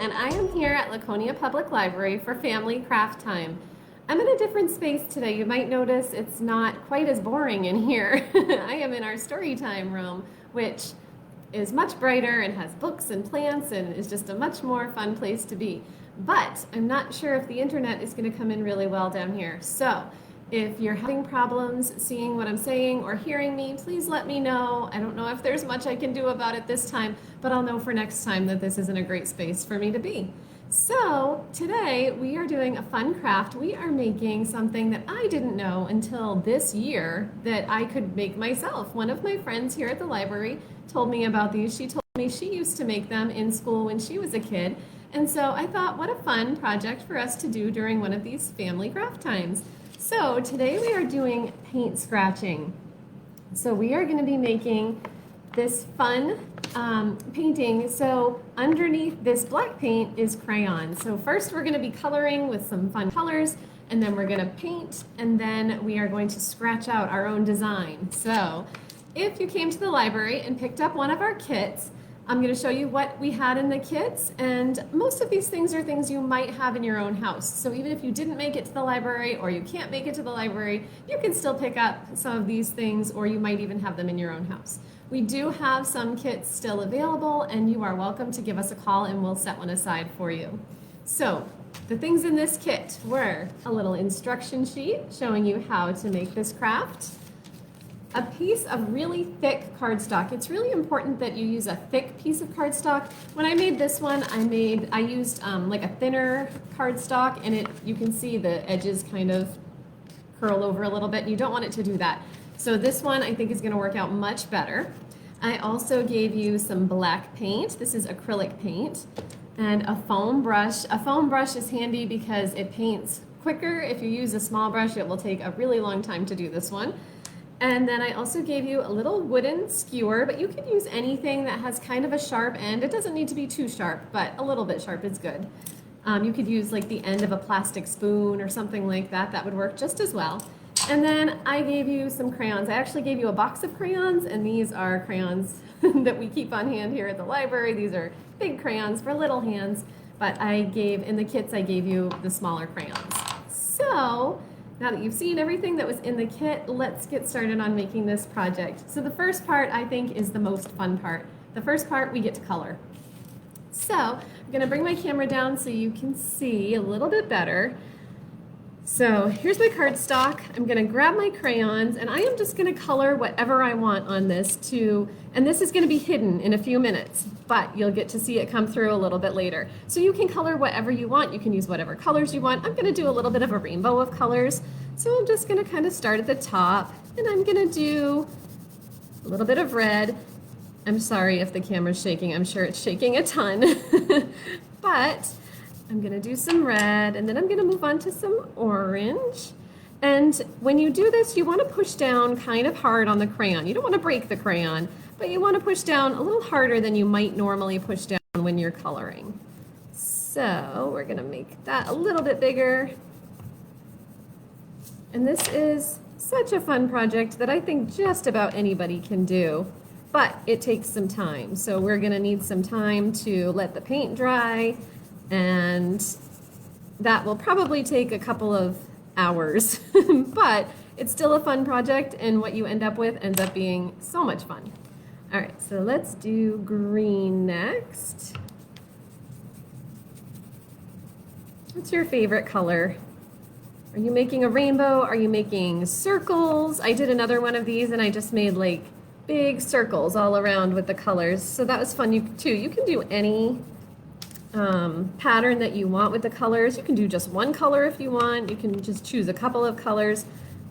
and I am here at Laconia Public Library for Family Craft Time. I'm in a different space today. You might notice it's not quite as boring in here. I am in our story time room, which is much brighter and has books and plants and is just a much more fun place to be. But I'm not sure if the internet is going to come in really well down here. So if you're having problems seeing what I'm saying or hearing me, please let me know. I don't know if there's much I can do about it this time, but I'll know for next time that this isn't a great space for me to be. So today we are doing a fun craft. We are making something that I didn't know until this year that I could make myself. One of my friends here at the library told me about these. She told me she used to make them in school when she was a kid. And so I thought, what a fun project for us to do during one of these family craft times. So today we are doing paint scratching. So we are going to be making this fun painting. So underneath this black paint is crayon. So first we're going to be coloring with some fun colors, and then we're going to paint, and then we are going to scratch out our own design. So if you came to the library and picked up one of our kits, I'm going to show you what we had in the kits, and most of these things are things you might have in your own house. So even if you didn't make it to the library or you can't make it to the library, you can still pick up some of these things, or you might even have them in your own house. We do have some kits still available, and you are welcome to give us a call and we'll set one aside for you. So the things in this kit were a little instruction sheet showing you how to make this craft, a piece of really thick cardstock. It's really important that you use a thick piece of cardstock. When I made this one, I used like a thinner cardstock, and you can see the edges kind of curl over a little bit. You don't want it to do that. So this one I think is going to work out much better. I also gave you some black paint. This is acrylic paint, and a foam brush. A foam brush is handy because it paints quicker. If you use a small brush, it will take a really long time to do this one. And then I also gave you a little wooden skewer, but you could use anything that has kind of a sharp end. It doesn't need to be too sharp, but a little bit sharp is good. You could use like the end of a plastic spoon or something like that. That would work just as well. And then I gave you some crayons. I actually gave you a box of crayons, and these are crayons that we keep on hand here at the library. These are big crayons for little hands, but in the kits, I gave you the smaller crayons. So now that you've seen everything that was in the kit, let's get started on making this project. So the first part, I think, is the most fun part. The first part, we get to color. So I'm going to bring my camera down so you can see a little bit better. So here's my cardstock. I'm going to grab my crayons, and I am just going to color whatever I want on this and this is going to be hidden in a few minutes, but you'll get to see it come through a little bit later. So you can color whatever you want. You can use whatever colors you want. I'm going to do a little bit of a rainbow of colors. So I'm just going to kind of start at the top, and I'm going to do a little bit of red. I'm sorry if the camera's shaking. I'm sure it's shaking a ton, but I'm going to do some red, and then I'm going to move on to some orange. And when you do this, you want to push down kind of hard on the crayon. You don't want to break the crayon, but you want to push down a little harder than you might normally push down when you're coloring. So we're going to make that a little bit bigger. And this is such a fun project that I think just about anybody can do, but it takes some time. So we're going to need some time to let the paint dry, and that will probably take a couple of hours, but it's still a fun project, and what you end up with ends up being so much fun. All right, so let's do green next. What's your favorite color? Are you making a rainbow? Are you making circles? I did another one of these, and I just made like big circles all around with the colors, so that was fun too. You can do any pattern that you want with the colors. You can do just one color if you want. You can just choose a couple of colors.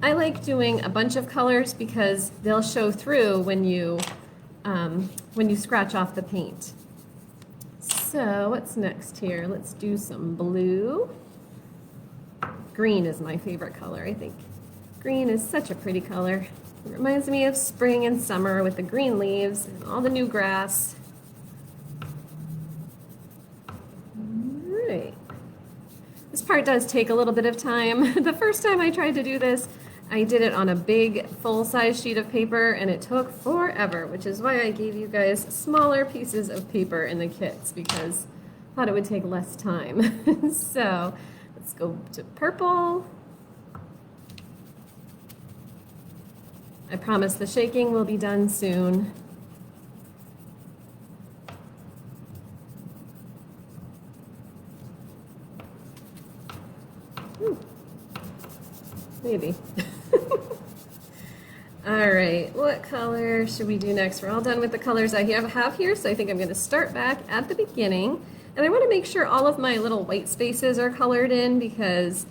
I like doing a bunch of colors because they'll show through when you scratch off the paint. So what's next here? Let's do some blue. Green is my favorite color, I think. Green is such a pretty color. It reminds me of spring and summer with the green leaves and all the new grass. This part does take a little bit of time. The first time I tried to do this, I did it on a big full-size sheet of paper, and it took forever, which is why I gave you guys smaller pieces of paper in the kits, because thought it would take less time. So let's go to purple. I promise the shaking will be done soon. Maybe. All right, what color should we do next? We're all done with the colors I have here, so I think I'm going to start back at the beginning. And I want to make sure all of my little white spaces are colored in because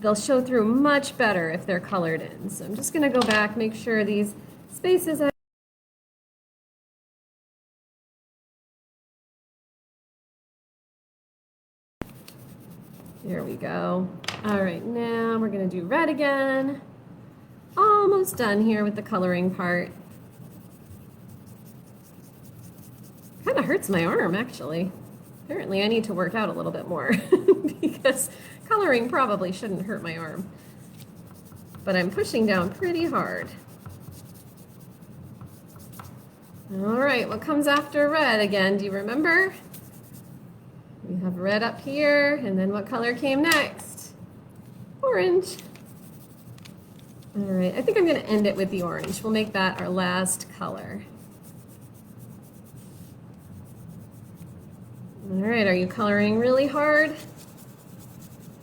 they'll show through much better if they're colored in. So I'm just going to go back, make sure these spaces are there we go. All right, now we're going to do red again. Almost done here with the coloring part. Kind of hurts my arm, actually. Apparently I need to work out a little bit more because coloring probably shouldn't hurt my arm. But I'm pushing down pretty hard. All right, what comes after red again? Do you remember? We have red up here, and then what color came next? Orange. All right, I think I'm going to end it with the orange. We'll make that our last color. All right, are you coloring really hard?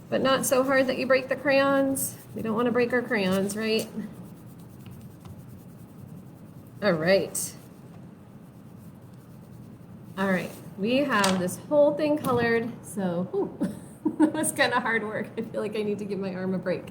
But not so hard that you break the crayons? We don't want to break our crayons, right? All right. All right, we have this whole thing colored, so that was kind of hard work. I feel like I need to give my arm a break.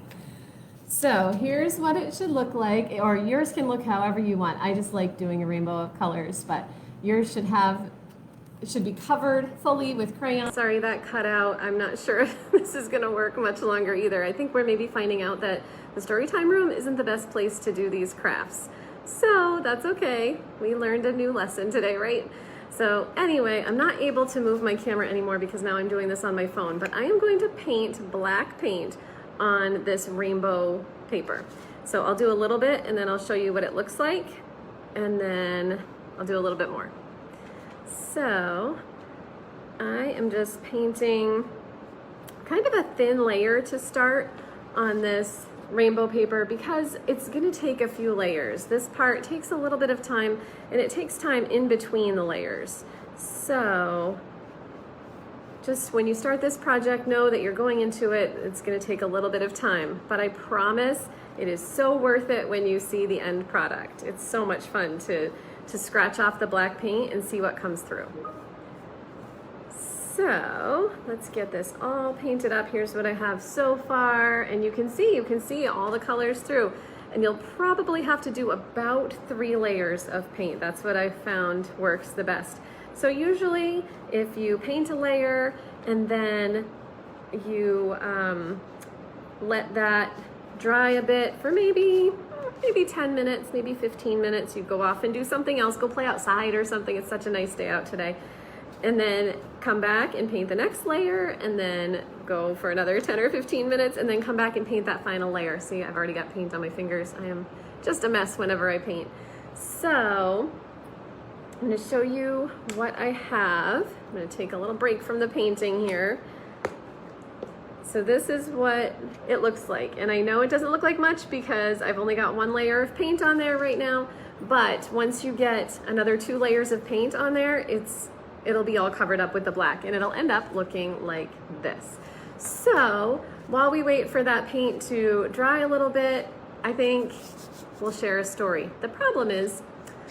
So here's what it should look like, or yours can look however you want. I just like doing a rainbow of colors, but yours should be covered fully with crayon. Sorry, that cut out. I'm not sure if this is gonna work much longer either. I think we're maybe finding out that the Storytime room isn't the best place to do these crafts. So that's okay. We learned a new lesson today, right? So anyway, I'm not able to move my camera anymore because now I'm doing this on my phone, but I am going to paint black paint on this rainbow paper. So I'll do a little bit and then I'll show you what it looks like, and then I'll do a little bit more. So I am just painting kind of a thin layer to start on this rainbow paper because it's going to take a few layers. This part takes a little bit of time, and it takes time in between the layers. So just when you start this project, know that you're going into it, it's going to take a little bit of time, but I promise it is so worth it when you see the end product. It's so much fun to scratch off the black paint and see what comes through. So let's get this all painted up. Here's what I have so far, and you can see all the colors through, and you'll probably have to do about 3 layers of paint. That's what I found works the best. So usually if you paint a layer and then you let that dry a bit for maybe 10 minutes, maybe 15 minutes, you go off and do something else, go play outside or something. It's such a nice day out today. And then come back and paint the next layer, and then go for another 10 or 15 minutes, and then come back and paint that final layer. See, I've already got paint on my fingers. I am just a mess whenever I paint. So I'm going to show you what I have. I'm going to take a little break from the painting here. So this is what it looks like. And I know it doesn't look like much because I've only got 1 layer of paint on there right now, but once you get another 2 layers of paint on there, it'll be all covered up with the black, and it'll end up looking like this. So while we wait for that paint to dry a little bit, I think we'll share a story. The problem is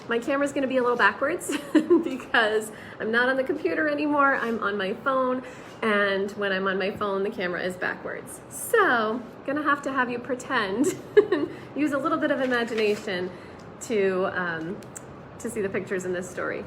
my camera's gonna be a little backwards because I'm not on the computer anymore, I'm on my phone, and when I'm on my phone, the camera is backwards. So gonna have you pretend, use a little bit of imagination to see the pictures in this story.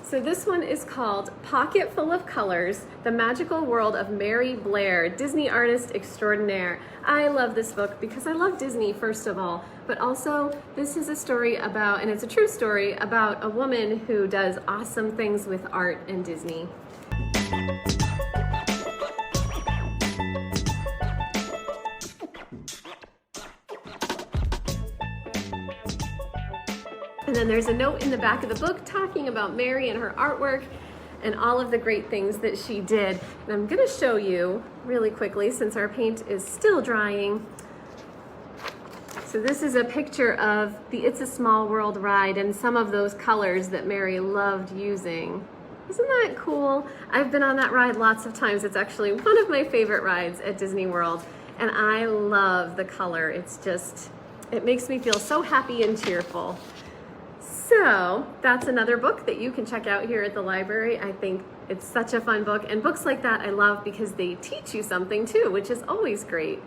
So this one is called Pocket Full of Colors, The Magical World of Mary Blair, Disney Artist Extraordinaire. I love this book because I love Disney, first of all, but also this is a story about, and it's a true story, about a woman who does awesome things with art and Disney. And then there's a note in the back of the book talking about Mary and her artwork. and all of the great things that she did. And I'm gonna show you really quickly since our paint is still drying. So this is a picture of the It's a Small World ride and some of those colors that Mary loved using. Isn't that cool? I've been on that ride lots of times. It's actually one of my favorite rides at Disney World, and I love the color. It's just, it makes me feel so happy and cheerful. So that's another book that you can check out here at the library. I think it's such a fun book, and books like that I love because they teach you something too, which is always great.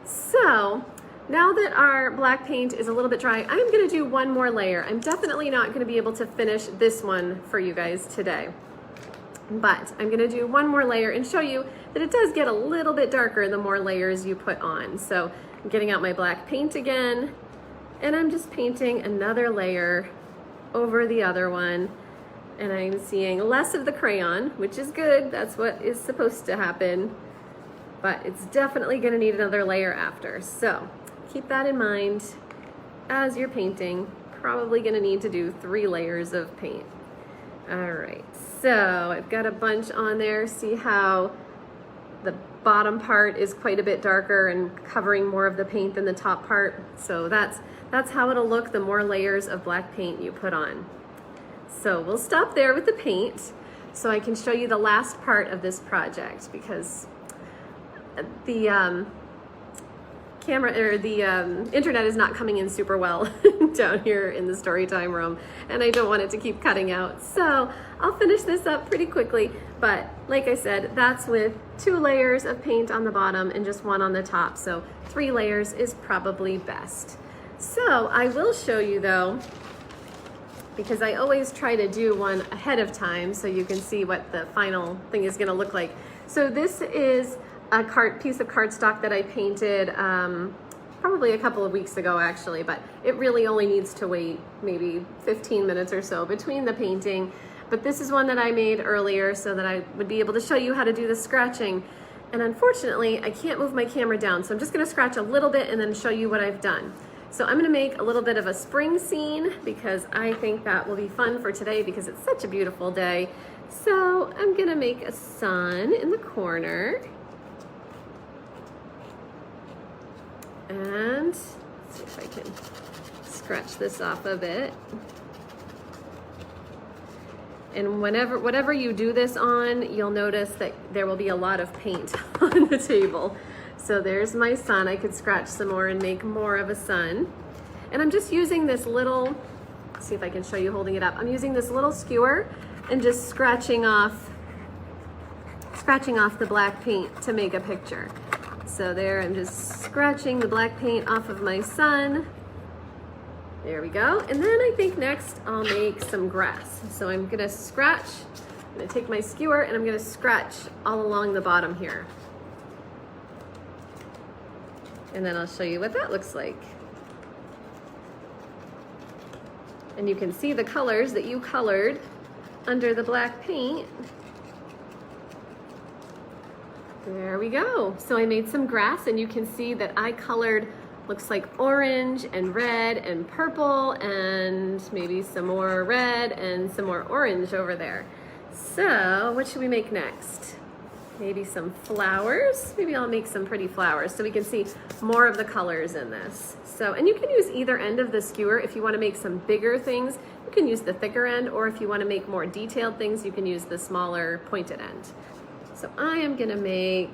So now that our black paint is a little bit dry, I'm gonna do one more layer. I'm definitely not gonna be able to finish this one for you guys today, but I'm gonna do one more layer and show you that it does get a little bit darker the more layers you put on. So I'm getting out my black paint again, and I'm just painting another layer over the other one, and I'm seeing less of the crayon, which is good. That's what is supposed to happen, but it's definitely gonna need another layer after. So keep that in mind as you're painting. Probably gonna need to do 3 layers of paint. All right, so I've got a bunch on there. See how the bottom part is quite a bit darker and covering more of the paint than the top part? So that's how it'll look the more layers of black paint you put on. So we'll stop there with the paint so I can show you the last part of this project, because the camera or the internet is not coming in super well down here in the story time room, and I don't want it to keep cutting out. So I'll finish this up pretty quickly, but like I said, that's with 2 layers of paint on the bottom and just 1 on the top. So 3 layers is probably best. So I will show you though, because I always try to do one ahead of time so you can see what the final thing is gonna look like. So this is a piece of cardstock that I painted probably a couple of weeks ago actually, but it really only needs to wait maybe 15 minutes or so between the painting. But this is one that I made earlier so that I would be able to show you how to do the scratching. And unfortunately, I can't move my camera down, so I'm just gonna scratch a little bit and then show you what I've done. So I'm gonna make a little bit of a spring scene because I think that will be fun for today because it's such a beautiful day. So I'm gonna make a sun in the corner. And let's see if I can scratch this off a bit. And whatever you do this on, you'll notice that there will be a lot of paint on the table. So there's my sun. I could scratch some more and make more of a sun. And I'm just using this little, see if I can show you holding it up. I'm using this little skewer and just scratching off the black paint to make a picture. So there, I'm just scratching the black paint off of my sun. There we go. And then I think next I'll make some grass. So I'm gonna scratch, I'm gonna take my skewer and I'm gonna scratch all along the bottom here. And then I'll show you what that looks like. And you can see the colors that you colored under the black paint. There we go. So I made some grass, and you can see that I colored, looks like orange and red and purple and maybe some more red and some more orange over there. So what should we make next? Maybe some flowers. Maybe I'll make some pretty flowers so we can see more of the colors in this. So, and you can use either end of the skewer. If you want to make some bigger things, you can use the thicker end, or if you want to make more detailed things, you can use the smaller pointed end. So I am gonna make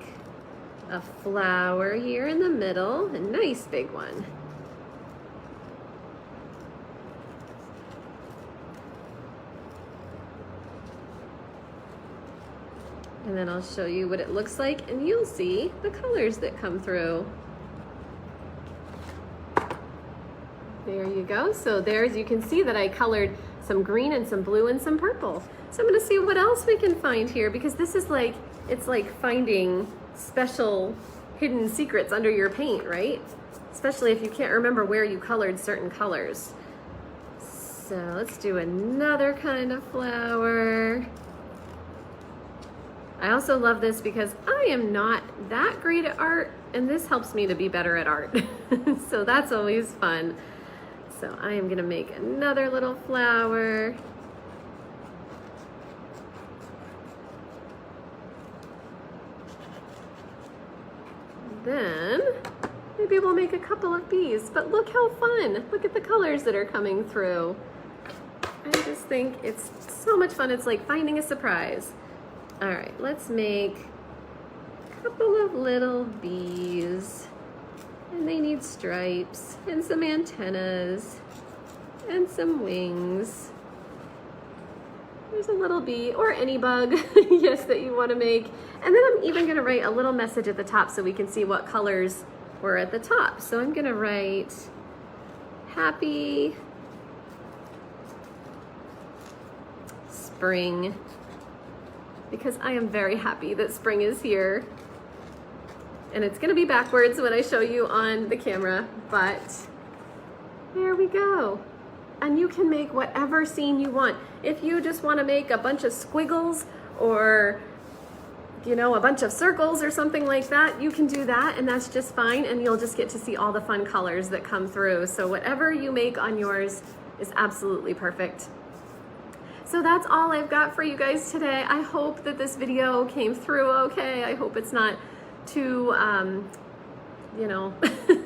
a flower here in the middle, a nice big one. And then I'll show you what it looks like, and you'll see the colors that come through. There you go. So there's, you can see that I colored some green and some blue and some purple. So I'm gonna see what else we can find here, because this is like, it's like finding special hidden secrets under your paint, right? Especially if you can't remember where you colored certain colors. So let's do another kind of flower. I also love this because I am not that great at art, and this helps me to be better at art. So that's always fun. So I am gonna make another little flower. then maybe we'll make a couple of bees, but look how fun. Look at the colors that are coming through. I just think it's so much fun. It's like finding a surprise. All right, let's make a couple of little bees. And they need stripes and some antennas and some wings. There's a little bee or any bug, yes, that you want to make. And then I'm even going to write a little message at the top so we can see what colors were at the top. So I'm going to write happy spring, because I am very happy that spring is here. And it's going to be backwards when I show you on the camera, but there we go. And you can make whatever scene you want. If you just want to make a bunch of squiggles or, you know, a bunch of circles or something like that, you can do that, and that's just fine, and you'll just get to see all the fun colors that come through. So whatever you make on yours is absolutely perfect. So that's all I've got for you guys today. I hope that this video came through okay. I hope it's not too, you know,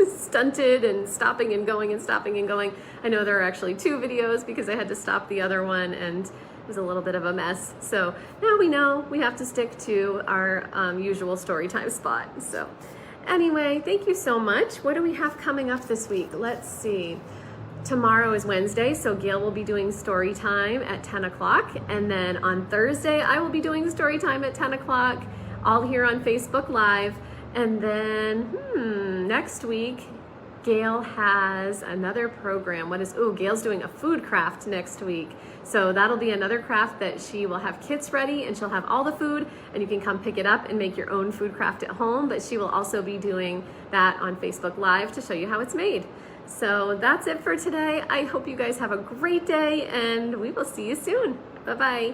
stunted and stopping and going and stopping and going. I know there are actually 2 videos because I had to stop the other one and it was a little bit of a mess. So now we know we have to stick to our usual story time spot. So anyway, thank you so much. What do we have coming up this week? Let's see. Tomorrow is Wednesday, so Gail will be doing story time at 10 o'clock. And then on Thursday, I will be doing story time at 10 o'clock, all here on Facebook Live. And then next week, Gail has another program. Gail's doing a food craft next week. So that'll be another craft that she will have kits ready, and she'll have all the food, and you can come pick it up and make your own food craft at home. But she will also be doing that on Facebook Live to show you how it's made. So that's it for today. I hope you guys have a great day, and we will see you soon. Bye-bye.